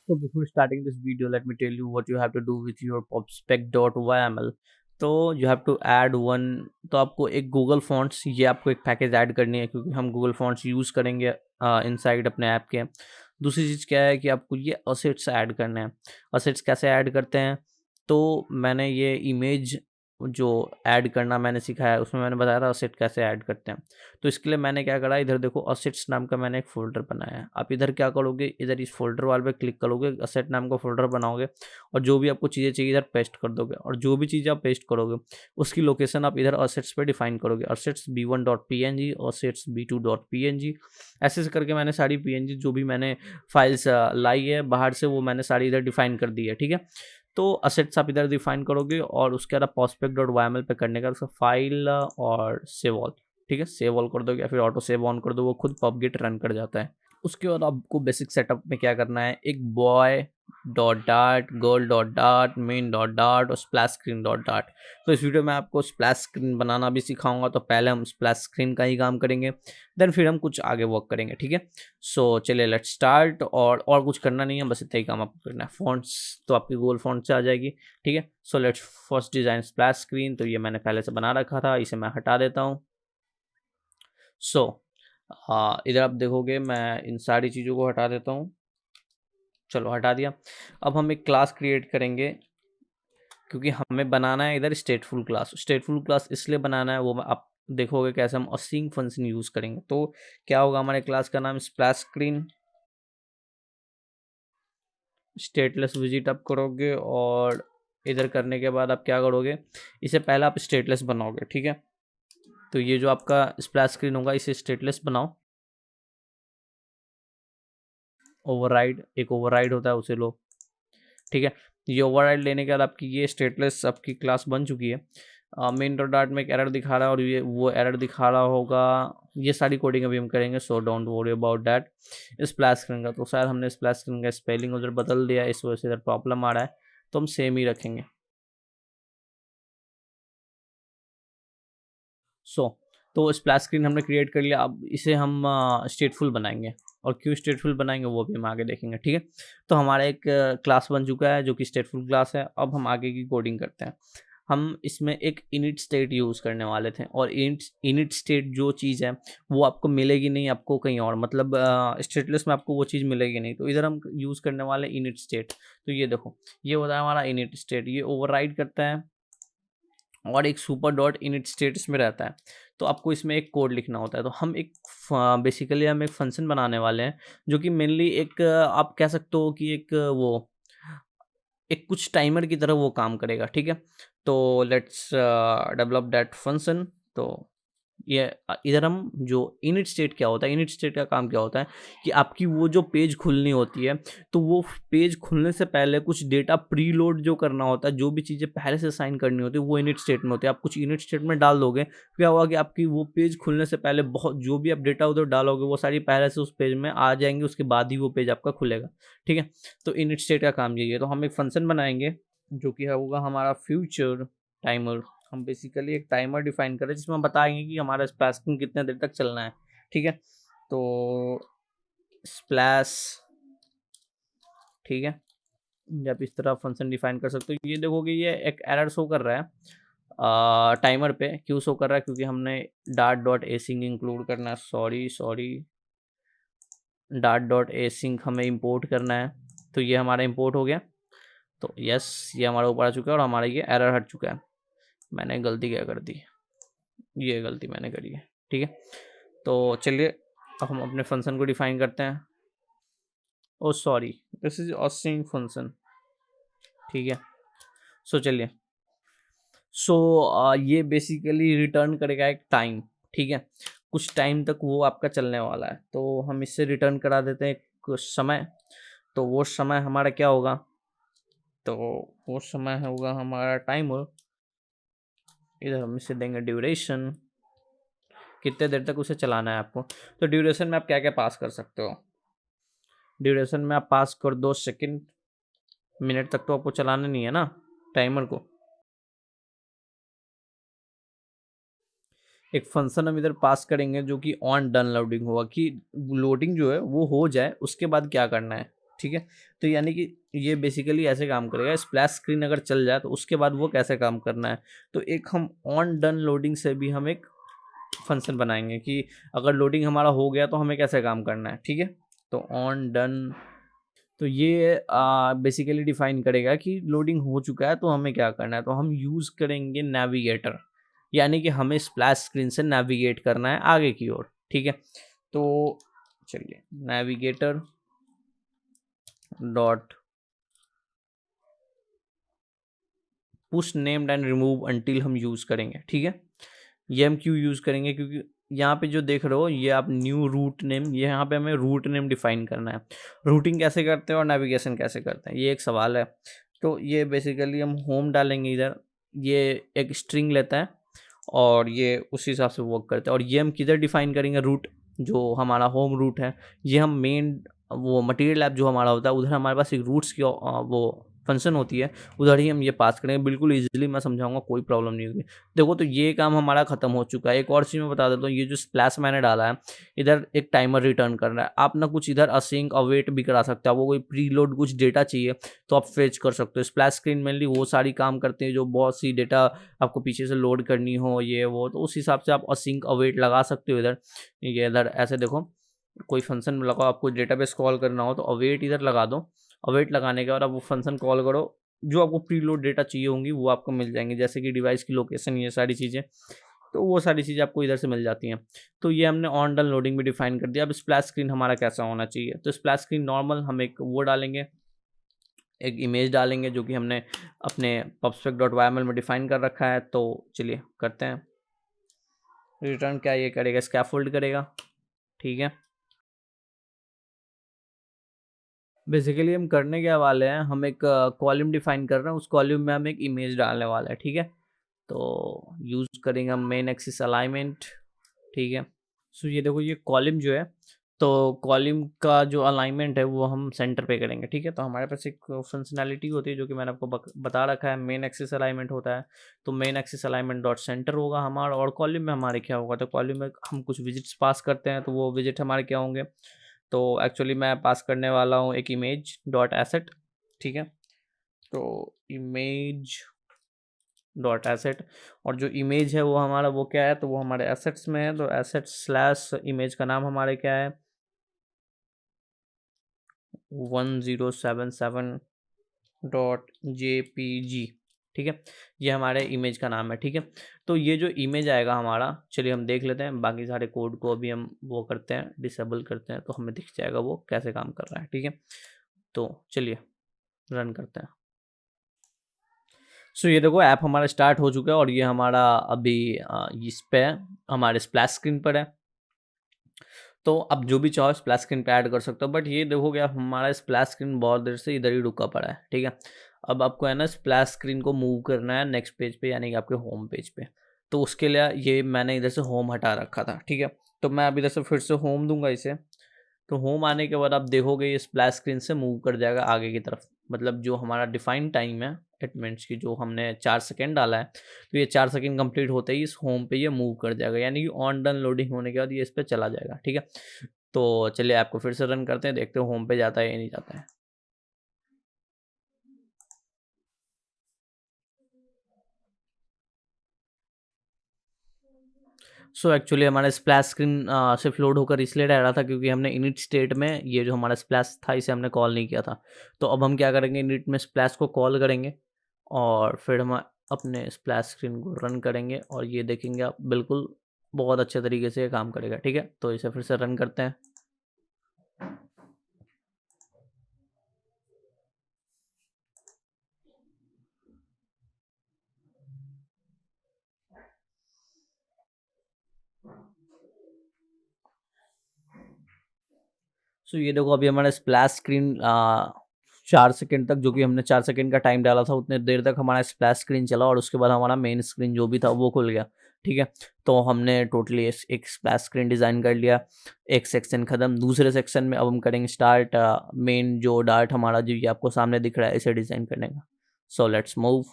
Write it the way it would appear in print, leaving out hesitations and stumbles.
So before starting this video, let me tell you what you have to do with your popspec.yml. तो you have to add one, तो आपको एक Google fonts, ये आपको एक package add करनी है क्योंकि हम गूगल फॉन्ट्स यूज़ करेंगे इनसाइड अपने ऐप के। दूसरी चीज़ क्या है कि आपको ये असेट्स ऐड करने हैं। असेट्स कैसे ऐड करते हैं, तो मैंने ये इमेज जो ऐड करना मैंने सिखाया है, उसमें मैंने बताया था असेट कैसे ऐड करते हैं। तो इसके लिए मैंने क्या करा, इधर देखो असेट्स नाम का मैंने एक फ़ोल्डर बनाया है। आप इधर क्या करोगे, इधर इस फ़ोल्डर वाले पे क्लिक करोगे, असेट नाम का फ़ोल्डर बनाओगे और जो भी आपको चीज़ें चाहिए इधर पेस्ट कर दोगे और जो भी चीज़ें आप पेस्ट करोगे उसकी लोकेशन आप इधर असेट्स पे डिफाइन करोगे। असेट्स b1.png, असेट्स b2.png, ऐसे ऐसे करके मैंने सारी png जो भी मैंने फाइल्स लाई है बाहर से, वो मैंने सारी इधर डिफाइन कर दी है। ठीक है, तो असेट्स आप इधर डिफाइन करोगे और उसके बाद prospect.yml पे करने का उसका फाइल और सेव ऑल। ठीक है, सेव ऑल कर दो या फिर ऑटो सेव ऑन कर दो, वो खुद पबगिट रन कर जाता है। उसके बाद आपको बेसिक सेटअप में क्या करना है, एक boy dot dot, girl dot dot, main dot dot और स्प्लैश स्क्रीन डॉट डाट। तो इस वीडियो में आपको स्प्लैश स्क्रीन बनाना भी सिखाऊंगा, तो पहले हम स्प्लैश स्क्रीन का ही काम करेंगे, देन फिर हम कुछ आगे वर्क करेंगे। ठीक है, सो चलिए लेट्स स्टार्ट। और कुछ करना नहीं है, बस इतना ही काम आपको करना है। फॉन्ट्स तो आपकी गूगल फॉन्ट से आ जाएगी। ठीक है, so let's first design splash screen. तो ये मैंने पहले से बना रखा था, इसे मैं हटा देता हूँ। सो इधर आप देखोगे मैं इन सारी चीज़ों को हटा देता हूँ। चलो हटा दिया। अब हम एक क्लास क्रिएट करेंगे क्योंकि हमें बनाना है इधर स्टेटफुल क्लास। स्टेटफुल क्लास इसलिए बनाना है, वो आप देखोगे कैसे हम असिंग फंक्शन यूज़ करेंगे। तो क्या होगा, हमारे क्लास का नाम स्प्लैश स्क्रीन स्टेटलेस विजिट आप करोगे और इधर करने के बाद आप क्या करोगे, इसे पहले आप स्टेटलेस बनाओगे। ठीक है, तो ये जो आपका स्प्लैश स्क्रीन होगा इसे स्टेटलेस बनाओ। ओवरराइड, एक ओवरराइड होता है, उसे लो। ठीक है, ये ओवरराइड लेने के बाद आपकी ये स्टेटलेस आपकी क्लास बन चुकी है। मेन डॉट डाट में एक एरर दिखा रहा है और ये वो एरर दिखा रहा होगा। ये सारी कोडिंग अभी हम करेंगे, so don't worry about that. Splash screen का तो शायद हमने स्प्लैश स्क्रीन का स्पेलिंग उधर बदल दिया, इस वजह से इधर प्रॉब्लम आ रहा है, तो हम सेम ही रखेंगे। सो तो स्प्लैश स्क्रीन हमने क्रिएट कर लिया। अब इसे हम स्टेटफुल बनाएंगे, और क्यों स्टेटफुल बनाएंगे वो भी हम आगे देखेंगे। ठीक है, तो हमारा एक क्लास बन चुका है जो कि स्टेटफुल क्लास है। अब हम आगे की कोडिंग करते हैं। हम इसमें एक इनिट स्टेट यूज़ करने वाले थे, और इनिट स्टेट जो चीज़ है वो आपको मिलेगी नहीं, आपको कहीं और, मतलब स्टेटलेस में आपको वो चीज़ मिलेगी नहीं। तो इधर हम यूज़ करने वाले इनिट स्टेट। तो ये देखो, ये होता है हमारा इनिट स्टेट, ये ओवरराइड करता है और एक सुपर डॉट इनिट स्टेटस में रहता है। तो आपको इसमें एक कोड लिखना होता है। तो हम एक बेसिकली हम एक फंक्शन बनाने वाले हैं जो कि मेनली एक आप कह सकते हो कि एक वो एक कुछ टाइमर की तरह वो काम करेगा। ठीक है, तो लेट्स डेवलप दैट फंक्शन। तो ये इधर हम जो इनिट स्टेट क्या होता है, इनिट स्टेट का काम क्या होता है कि आपकी वो जो पेज खुलनी होती है, तो वो पेज खुलने से पहले कुछ डेटा प्रीलोड जो करना होता है, जो भी चीज़ें पहले से साइन करनी होती है वो इनिट स्टेट में होती है। आप कुछ इनिट स्टेट में डाल दोगे, क्या होगा कि आपकी वो पेज खुलने से पहले बहुत जो भी आप डेटा उधर डालोगे वो सारी पहले से उस पेज में आ जाएंगी, उसके बाद ही वो पेज आपका खुलेगा। ठीक है, तो इनिट स्टेट का काम यही है। तो हम एक फंक्शन बनाएंगे जो कि होगा हमारा फ्यूचर टाइमर। हम बेसिकली एक टाइमर डिफाइन करें जिसमें हम बताएंगे कि हमारा स्प्लैश कितने देर तक चलना है। ठीक है, तो स्प्लैश, ठीक है, ये आप इस तरह फंक्शन डिफाइन कर सकते हो। ये देखोगे ये एक एरर शो कर रहा है टाइमर पे। क्यों शो कर रहा है, क्योंकि हमने डाट डॉट एसिंग इंक्लूड करना है। सॉरी, डाट डॉट एसिंग हमें इंपोर्ट करना है। तो ये हमारा इंपोर्ट हो गया। तो यस, ये हमारा ऊपर आ चुका है और हमारा ये एरर हट चुका है। मैंने गलती क्या कर दी, ये गलती मैंने करी है। ठीक है, तो चलिए अब हम अपने फंक्शन को डिफाइन करते हैं। Oh sorry, this is using function. ठीक है, सो चलिए, सो ये बेसिकली रिटर्न करेगा एक टाइम। ठीक है, कुछ टाइम तक वो आपका चलने वाला है, तो हम इससे रिटर्न करा देते हैं कुछ समय। तो वो समय हमारा क्या होगा, तो वो समय होगा हमारा टाइमर। इधर हम इसे देंगे ड्यूरेशन, कितने देर तक उसे चलाना है आपको। तो ड्यूरेशन में आप क्या क्या पास कर सकते हो, ड्यूरेशन में आप पास कर दो सेकंड, मिनट तक तो आपको चलाना नहीं है ना टाइमर को। एक फंक्शन हम इधर पास करेंगे जो कि ऑन डन लोडिंग होगा, कि लोडिंग जो है वो हो जाए, उसके बाद क्या करना है। ठीक है। तो यानी कि ये बेसिकली ऐसे काम करेगा। स्प्लैश स्क्रीन अगर चल जाए तो उसके बाद वो कैसे काम करना है, तो एक हम ऑन डन लोडिंग से भी हम एक फंक्शन बनाएंगे कि अगर लोडिंग हमारा हो गया तो हमें कैसे काम करना है। ठीक है, तो ऑन डन, तो ये बेसिकली डिफाइन करेगा कि लोडिंग हो चुका है तो हमें क्या करना है। तो हम यूज़ करेंगे नेविगेटर, यानी कि हमें स्प्लैश स्क्रीन से नेविगेट करना है आगे की ओर। ठीक है, तो चलिए navigator dot push named and remove until हम यूज़ करेंगे। ठीक है, ये हम क्यों यूज़ करेंगे, क्योंकि यहाँ पे जो देख रहे हो ये आप न्यू रूट नेम, ये यहाँ पे हमें रूट नेम डिफाइन करना है। रूटिंग कैसे करते हैं और नेविगेशन कैसे करते हैं, ये एक सवाल है। तो ये बेसिकली हम होम डालेंगे इधर, ये एक स्ट्रिंग लेता है और ये उसी हिसाब से वर्क करता है। और ये हम किधर डिफाइन करेंगे, रूट, जो हमारा होम रूट है, ये हम मेन वो मटेरियल ऐप जो हमारा होता है उधर हमारे पास एक रूट्स की वो फंक्शन होती है, उधर ही हम ये पास करेंगे। बिल्कुल इजीली मैं समझाऊंगा, कोई प्रॉब्लम नहीं होगी। देखो तो ये काम हमारा खत्म हो चुका है। एक और चीज़ मैं बता देता हूँ, ये जो स्प्लैश मैंने डाला है इधर एक टाइमर रिटर्न कर रहा है। आप ना कुछ इधर असिंक अवेट भी करा सकते हो, आपको कोई प्रीलोड कुछ डेटा चाहिए तो आप फेच कर सकते हो। स्प्लैश स्क्रीन मेनली वो सारी काम करते हैं जो बहुत सी डेटा आपको पीछे से लोड करनी हो, ये वो, तो उस हिसाब से आप असिंक अवेट लगा सकते हो इधर। ये इधर ऐसे देखो, कोई फंक्शन में लगाओ, आपको डेटाबेस कॉल करना हो तो अवेट इधर लगा दो। अवेट लगाने के बाद आप वो फंक्शन कॉल करो, जो आपको प्रीलोड डेटा चाहिए होंगी वो आपको मिल जाएंगे, जैसे कि डिवाइस की लोकेशन, ये सारी चीज़ें। तो वो सारी चीज़ें आपको इधर से मिल जाती हैं। तो ये हमने ऑन डन लोडिंग भी डिफाइन कर दिया। अब स्प्लैश स्क्रीन हमारा कैसा होना चाहिए, तो स्प्लैश स्क्रीन नॉर्मल हम एक वो डालेंगे, एक इमेज डालेंगे जो कि हमने अपने pubspec.yml में डिफाइन कर रखा है। तो चलिए करते हैं। रिटर्न क्या ये करेगा, स्कैफोल्ड करेगा। ठीक है, बेसिकली हम करने क्या वाले हैं, हम एक कॉलम डिफाइन कर रहे हैं, उस कॉलम में हम एक इमेज डालने वाले हैं। ठीक है, तो यूज़ करेंगे हम मेन एक्सिस अलाइनमेंट। ठीक है, सो ये देखो ये कॉलम जो है, तो कॉलम का जो अलाइनमेंट है वो हम सेंटर पे करेंगे। ठीक है, तो हमारे पास एक फंक्शनैलिटी होती है जो कि मैंने आपको बता रखा है, मेन एक्सिस अलाइनमेंट होता है। तो main axis alignment dot centre होगा हमारा, और कॉलम में हमारे क्या होगा, तो कॉलम में हम कुछ विजिट्स पास करते हैं, तो वो विजिट हमारे क्या होंगे। तो एक्चुअली मैं पास करने वाला हूँ एक इमेज डॉट एसेट। ठीक है, तो इमेज डॉट एसेट, और जो इमेज है वो हमारा वो क्या है, तो वो हमारे एसेट्स में है। तो एसेट स्लैश इमेज का नाम हमारे क्या है, 1077.jpg। ठीक है, ये हमारे इमेज का नाम है। ठीक है, तो ये जो इमेज आएगा हमारा, चलिए हम देख लेते हैं। बाकी सारे कोड को अभी हम वो करते हैं, डिसेबल करते हैं, तो हमें दिख जाएगा वो कैसे काम कर रहा है। ठीक है, तो चलिए रन करते हैं। सो ये देखो ऐप हमारा स्टार्ट हो चुका है और ये हमारा अभी इस पे हमारे स्प्लैश स्क्रीन पर है। तो अब जो भी चाहो स्प्लैश स्क्रीन पे ऐड कर सकते हो, बट ये देखोगे आप हमारा स्प्लैश स्क्रीन बहुत देर से इधर ही रुका पड़ा है। ठीक है, अब आपको है ना स्प्लैश स्क्रीन को मूव करना है नेक्स्ट पेज पे, यानी कि आपके होम पेज पे। तो उसके लिए ये मैंने इधर से होम हटा रखा था। ठीक है, तो मैं अब इधर से फिर से होम दूंगा इसे। तो होम आने के बाद आप देखोगे ये स्प्लैश स्क्रीन से मूव कर जाएगा आगे की तरफ। मतलब जो हमारा डिफाइंड टाइम है एटमेंट्स की, जो हमने 4 सेकेंड डाला है, तो ये 4 सेकेंड कंप्लीट होते ही इस होम पे ये मूव कर जाएगा, यानी कि ऑन डन लोडिंग होने के बाद ये इस पर चला जाएगा। ठीक है, तो चलिए आपको फिर से रन करते हैं, देखते हैं होम पे जाता है या नहीं जाता है। सो एक्चुअली हमारा स्प्लैश स्क्रीन सिर्फ लोड होकर इसलिए रह रहा था क्योंकि हमने इनिट स्टेट में ये जो हमारा स्प्लैश था इसे हमने कॉल नहीं किया था। तो अब हम क्या करेंगे, इनिट में स्प्लैश को कॉल करेंगे और फिर हम अपने स्प्लैश स्क्रीन को रन करेंगे और ये देखेंगे आप बिल्कुल बहुत अच्छे तरीके से ये काम करेगा। ठीक है, तो इसे फिर से रन करते हैं। सो ये देखो अभी हमारा स्प्लैश स्क्रीन 4 सेकेंड तक, जो कि हमने 4 सेकेंड का टाइम डाला था उतने देर तक हमारा स्प्लैश स्क्रीन चला और उसके बाद हमारा मेन स्क्रीन जो भी था वो खुल गया। ठीक है, तो हमने टोटली एक स्प्लैश स्क्रीन डिज़ाइन कर लिया। एक सेक्शन ख़त्म, दूसरे सेक्शन में अब हम करेंगे स्टार्ट मेन जो डार्ट हमारा जो ये आपको सामने दिख रहा है इसे डिज़ाइन करने का। So let's move.